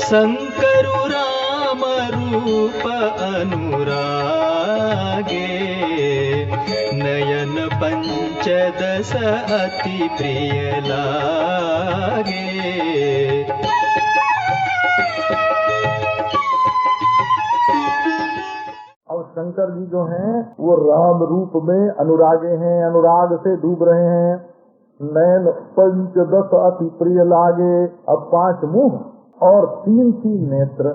शंकरु राम रूप अनुरागे, नयन पंचदश अति प्रिय लागे। और शंकर जी जो हैं वो राम रूप में अनुरागे हैं, अनुराग से डूब रहे हैं। नैन पंचदश अति प्रिय लागे, अब 5 मुंह और 3 नेत्र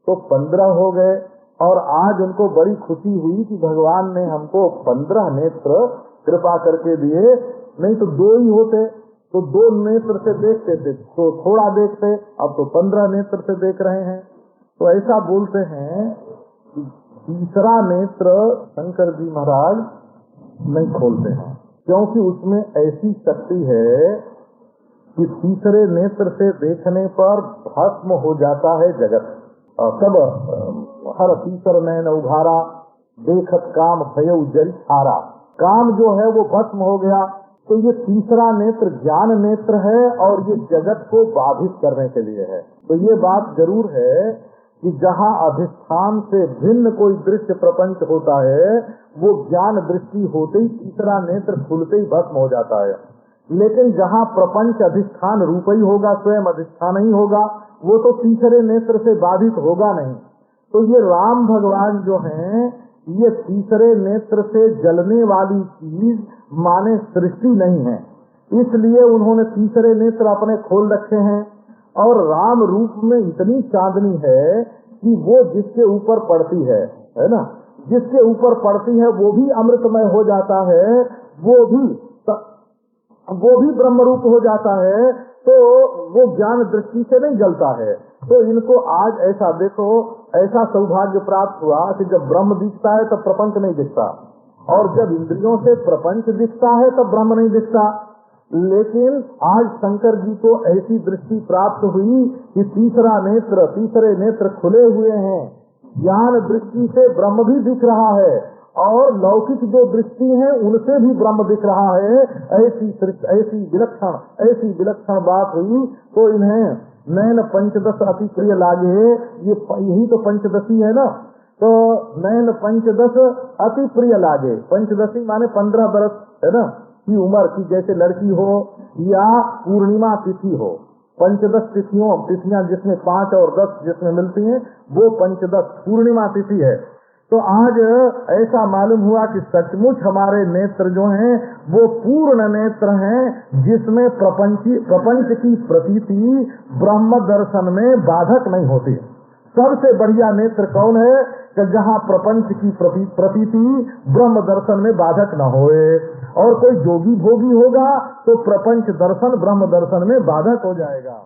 तो 15 हो गए। और आज उनको बड़ी खुशी हुई कि भगवान ने हमको 15 नेत्र कृपा करके दिए, नहीं तो 2 ही होते तो 2 नेत्र से देखते थे तो थोड़ा देखते, अब तो 15 नेत्र से देख रहे हैं। तो ऐसा बोलते हैं कि तीसरा नेत्र शंकर जी महाराज नहीं खोलते हैं, क्योंकि उसमें ऐसी शक्ति है कि तीसरे नेत्र से देखने पर भस्म हो जाता है जगत। सब हर तीसर नैन उघारा, देखत काम भयो जरी छारा। काम जो है वो भस्म हो गया। तो ये तीसरा नेत्र ज्ञान नेत्र है और ये जगत को बाधित करने के लिए है। तो ये बात जरूर है कि जहाँ अधिष्ठान से भिन्न कोई दृश्य प्रपंच होता है वो ज्ञान दृष्टि होते ही तीसरा नेत्र खुलते ही भस्म हो जाता है। लेकिन जहाँ प्रपंच अधिष्ठान रूप ही होगा, स्वयं अधिष्ठान ही होगा, वो तो तीसरे नेत्र से बाधित होगा नहीं। तो ये राम भगवान जो हैं ये तीसरे नेत्र से जलने वाली चीज माने सृष्टि नहीं है, इसलिए उन्होंने तीसरे नेत्र अपने खोल रखे हैं। और राम रूप में इतनी चांदनी है कि वो जिसके ऊपर पड़ती है ना, जिसके ऊपर पड़ती है वो भी अमृतमय हो जाता है, वो भी ब्रह्म रूप हो जाता है। तो वो ज्ञान दृष्टि से नहीं जलता है। तो इनको आज ऐसा देखो, ऐसा सौभाग्य प्राप्त हुआ कि जब ब्रह्म दिखता है तब प्रपंच नहीं दिखता, और जब इंद्रियों से प्रपंच दिखता है तब ब्रह्म नहीं दिखता। लेकिन आज शंकर जी को ऐसी दृष्टि प्राप्त हुई कि तीसरे नेत्र खुले हुए हैं, ज्ञान दृष्टि से ब्रह्म भी दिख रहा है और लौकिक जो दृष्टि है उनसे भी ब्रह्म दिख रहा है। ऐसी विलक्षण बात हुई। तो इन्हें नैन पंचदश अति प्रिय लागे, यही तो पंचदशी है ना। तो नैन पंचदश अति प्रिय लागे, पंचदशी माने 15 बरस है ना की उम्र की, जैसे लड़की हो या पूर्णिमा तिथि हो। 15 तिथियां जिसमें 5 और 10 जिसमें मिलती हैं वो 15 पूर्णिमा तिथि है। तो आज ऐसा मालूम हुआ कि सचमुच हमारे नेत्र जो हैं वो पूर्ण नेत्र हैं, जिसमें प्रपंच की प्रतीति ब्रह्म दर्शन में बाधक नहीं होती। सबसे बढ़िया नेत्र कौन है कि जहाँ प्रपंच की प्रतीति ब्रह्म दर्शन में बाधक न होए। और कोई जोगी भोगी होगा तो प्रपंच दर्शन ब्रह्म दर्शन में बाधक हो जाएगा।